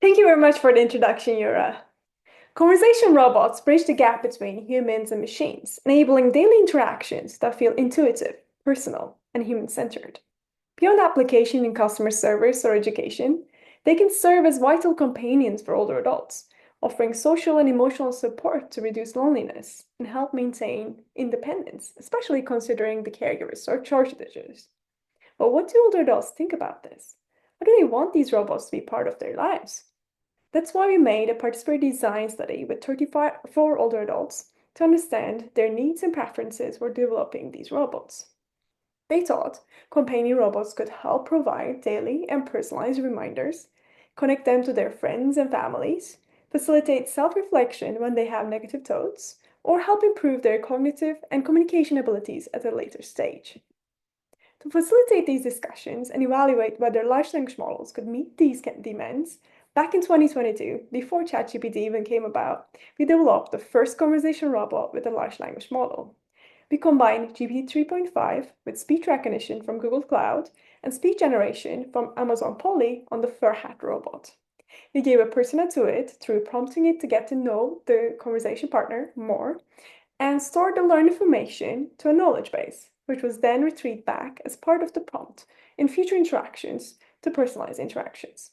Thank you very much for the introduction, Yura. Conversation robots bridge the gap between humans and machines, enabling daily interactions that feel intuitive, personal, and human-centered. Beyond application in customer service or education, they can serve as vital companions for older adults, offering social and emotional support to reduce loneliness and help maintain independence, especially considering the caregivers or shortages. But what do older adults think about this? How do they want these robots to be part of their lives? That's why we made a participatory design study with 34 older adults to understand their needs and preferences for developing these robots. They thought companion robots could help provide daily and personalized reminders, connect them to their friends and families, facilitate self-reflection when they have negative thoughts, or help improve their cognitive and communication abilities at a later stage. To facilitate these discussions and evaluate whether large language models could meet these demands, back in 2022, before ChatGPT even came about, we developed the first conversation robot with a large language model. We combined GPT 3.5 with speech recognition from Google Cloud and speech generation from Amazon Polly on the Furhat robot. We gave a persona to it through prompting it to get to know the conversation partner more and stored the learned information to a knowledge base, which was then retrieved back as part of the prompt in future interactions to personalize interactions.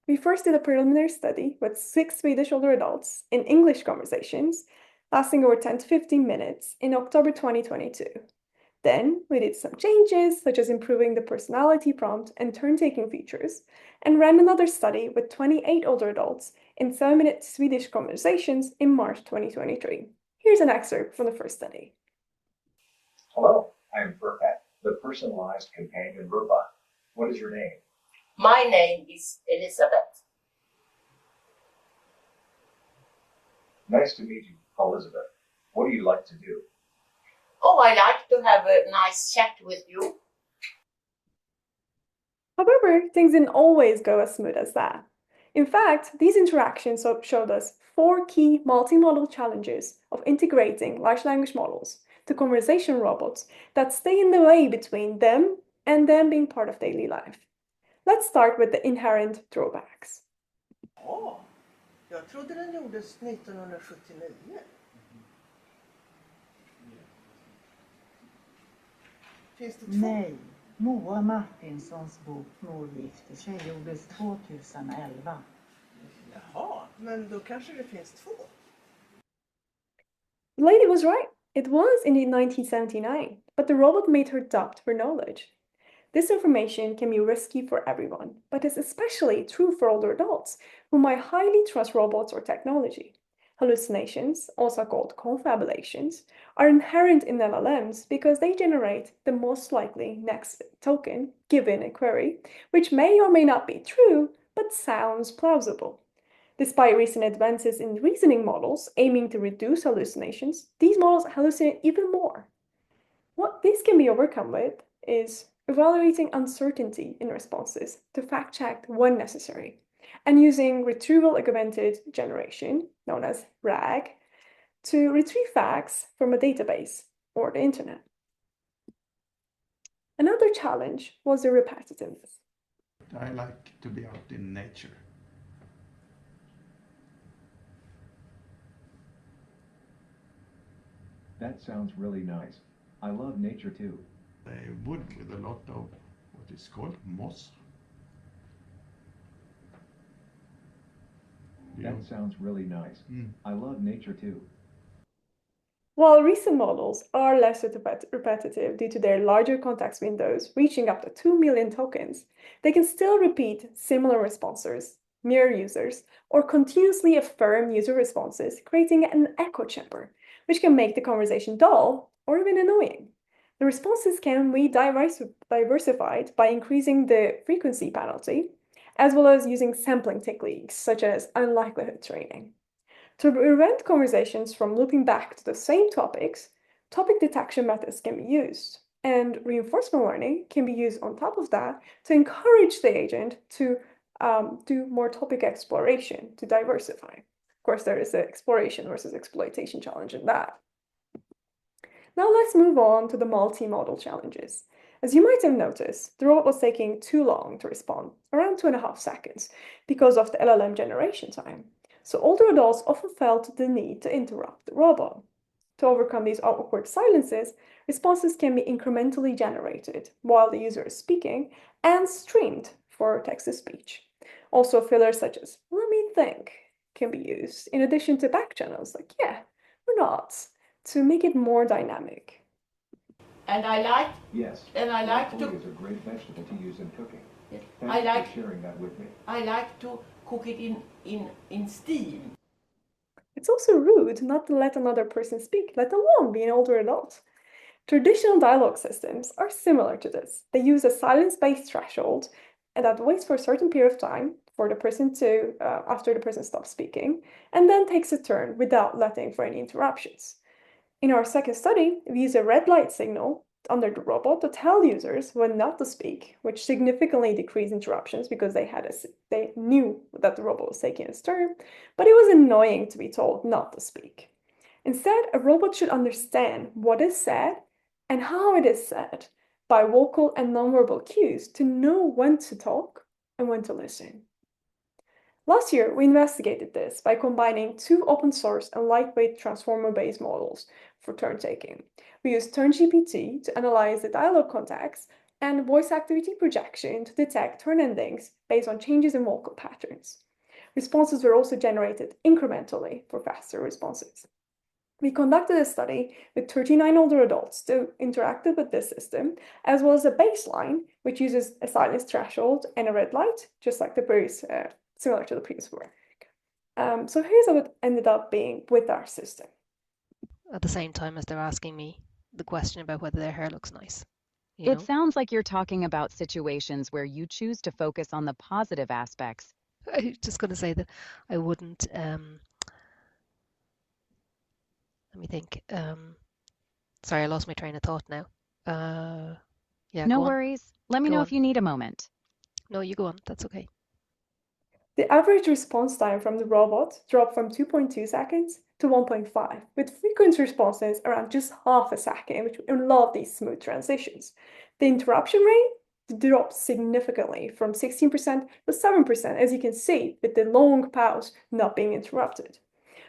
We first did a preliminary study with 6 Swedish older adults in English conversations, lasting over 10 to 15 minutes in October 2022. Then we did some changes, such as improving the personality prompt and turn-taking features, and ran another study with 28 older adults in 7-minute Swedish conversations in March 2023. Here's an excerpt from the first study. Hello, I'm Furhat, the personalized companion robot. What is your name? My name is Elizabeth. Nice to meet you, Elizabeth. What do you like to do? Oh, I like to have a nice chat with you. However, things didn't always go as smooth as that. In fact, these interactions showed us 4 key multi-modal challenges of integrating large language models to conversation robots that stay in the way between them and them being part of daily life. Let's start with the inherent drawbacks. Ja, jag trodde den gjordes 1979. Finns det 2? Nej, Moa Martinsons bok Mor gifter sig gjordes 2011. Jaha, men då kanske det finns 2. The lady was right. It was indeed 1979, but the robot made her dubbed for knowledge. This information can be risky for everyone, but is especially true for older adults who might highly trust robots or technology. Hallucinations, also called confabulations, are inherent in LLMs because they generate the most likely next token given a query, which may or may not be true, but sounds plausible. Despite recent advances in reasoning models aiming to reduce hallucinations, these models hallucinate even more. What this can be overcome with is evaluating uncertainty in responses to fact-check when necessary, and using retrieval-augmented generation, known as RAG, to retrieve facts from a database or the internet. Another challenge was the repetitiveness. I like to be out in nature. That sounds really nice. I love nature too. Wood with a lot of what is called moss. That sounds really nice. I love nature too. While recent models are less repetitive due to their larger context windows reaching up to 2 million tokens, they can still repeat similar responses, mirror users, or continuously affirm user responses, creating an echo chamber, which can make the conversation dull or even annoying. The responses can be diversified by increasing the frequency penalty, as well as using sampling techniques such as unlikelihood training. To prevent conversations from looping back to the same topics, topic detection methods can be used, and reinforcement learning can be used on top of that to encourage the agent to do more topic exploration to diversify. Of course, there is the exploration versus exploitation challenge in that. Now let's move on to the multi-modal challenges. As you might have noticed, the robot was taking too long to respond, around 2.5 seconds, because of the LLM generation time. So older adults often felt the need to interrupt the robot. To overcome these awkward silences, responses can be incrementally generated while the user is speaking and streamed for text-to-speech. Also, fillers such as "let me think" can be used, in addition to back channels like "yeah" or "not," to make it more dynamic. And I like Yes. And I like broccoli to- is a great vegetable to use in cooking. Yes, Thanks I like- for sharing that with me. I like to cook it in steam. It's also rude not to let another person speak, let alone be an older adult. Traditional dialogue systems are similar to this. They use a silence-based threshold and that waits for a certain period of time for the person to, after the person stops speaking, and then takes a turn without letting for any interruptions. In our second study, we use a red light signal under the robot to tell users when not to speak, which significantly decreased interruptions because they knew that the robot was taking its turn, but it was annoying to be told not to speak. Instead, a robot should understand what is said and how it is said by vocal and nonverbal cues to know when to talk and when to listen. Last year, we investigated this by combining two open source and lightweight transformer-based models for turn-taking. We used TurnGPT to analyze the dialogue context and voice activity projection to detect turn endings based on changes in vocal patterns. Responses were also generated incrementally for faster responses. We conducted a study with 39 older adults who interacted with this system, as well as a baseline, which uses a silence threshold and a red light, just like the previous, similar to the previous work. So here's how it ended up being with our system. At the same time as they're asking me the question about whether their hair looks nice. It sounds like you're talking about situations where you choose to focus on the positive aspects. I was just going to say that I wouldn't, let me think. Sorry, I lost my train of thought now. Yeah, No go on. worries. Let me Go know on. if you need a moment. No, you go on. That's okay. The average response time from the robot dropped from 2.2 seconds to 1.5, with frequent responses around just half a second, which we love these smooth transitions. The interruption rate dropped significantly from 16% to 7%, as you can see, with the long pause not being interrupted.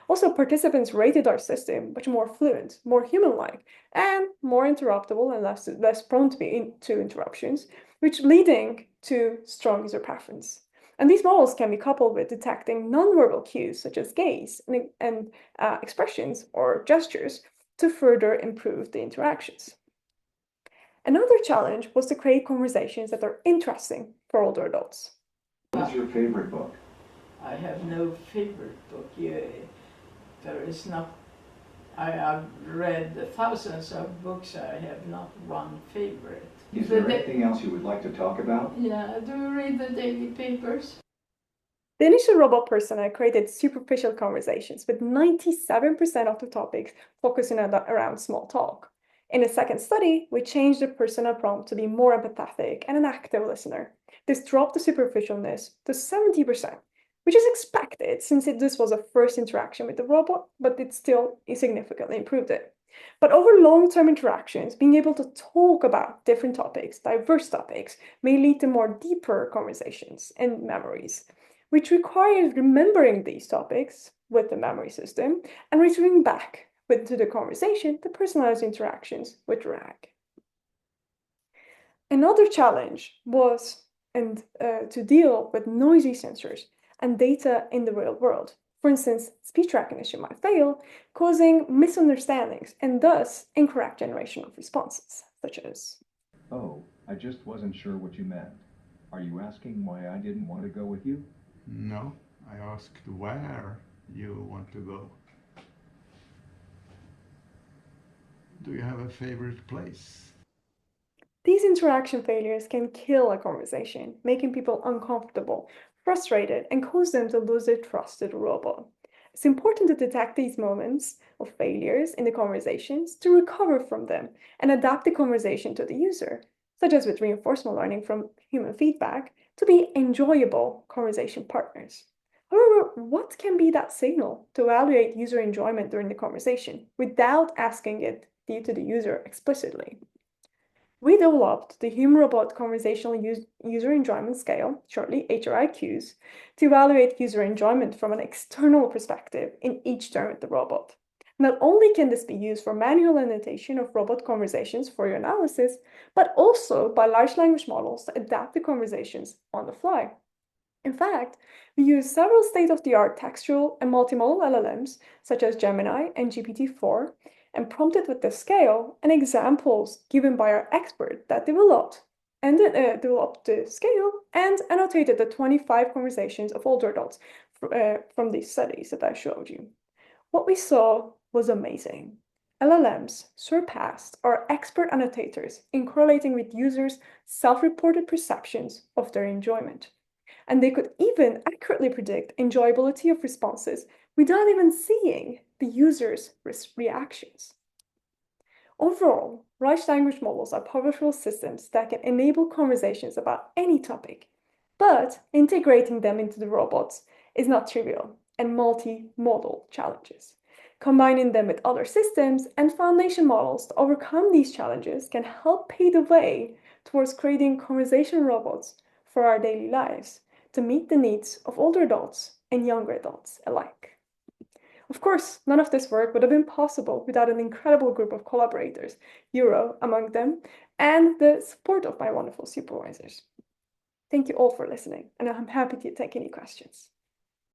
Also, participants rated our system much more fluent, more human-like, and more interruptible and less prone to interruptions, which leading to strong user preference. And these models can be coupled with detecting nonverbal cues such as gaze and expressions or gestures to further improve the interactions. Another challenge was to create conversations that are interesting for older adults. What is your favorite book? I have no favorite book. There is not. I have read thousands of books. I have not one favorite. Is there anything else you would like to talk about? Yeah, do you read the daily papers? The initial robot persona created superficial conversations with 97% of the topics focusing around small talk. In a second study, we changed the persona prompt to be more empathetic and an active listener. This dropped the superficialness to 70%, which is expected since this was a first interaction with the robot, but it still significantly improved it. But over long-term interactions, being able to talk about different topics, diverse topics, may lead to more deeper conversations and memories, which requires remembering these topics with the memory system and returning back to the conversation to personalized interactions with RAG. Another challenge was to deal with noisy sensors and data in the real world. For instance, speech recognition might fail, causing misunderstandings and thus incorrect generation of responses, such as, "Oh, I just wasn't sure what you meant. Are you asking why I didn't want to go with you?" No, I asked where you want to go. Do you have a favorite place? These interaction failures can kill a conversation, making people uncomfortable, frustrated, and cause them to lose their trust in the robot. It's important to detect these moments of failures in the conversations to recover from them and adapt the conversation to the user, such as with reinforcement learning from human feedback, to be enjoyable conversation partners. However, what can be that signal to evaluate user enjoyment during the conversation without asking it due to the user explicitly? We developed the Human-Robot Conversational User Enjoyment Scale, shortly HRIQs, to evaluate user enjoyment from an external perspective in each turn with the robot. Not only can this be used for manual annotation of robot conversations for your analysis, but also by large language models to adapt the conversations on the fly. In fact, we use several state-of-the-art textual and multimodal LLMs, such as Gemini and GPT-4, and prompted with the scale and examples given by our expert that developed the scale and annotated the 25 conversations of older adults from these studies that I showed you. What we saw was amazing. LLMs surpassed our expert annotators in correlating with users' self-reported perceptions of their enjoyment. And they could even accurately predict enjoyability of responses without even seeing the user's reactions. Overall, large language models are powerful systems that can enable conversations about any topic, but integrating them into the robots is not trivial and multimodal challenges. Combining them with other systems and foundation models to overcome these challenges can help pave the way towards creating conversation robots for our daily lives to meet the needs of older adults and younger adults alike. Of course, none of this work would have been possible without an incredible group of collaborators, Euro among them, and the support of my wonderful supervisors. Thank you all for listening, and I'm happy to take any questions.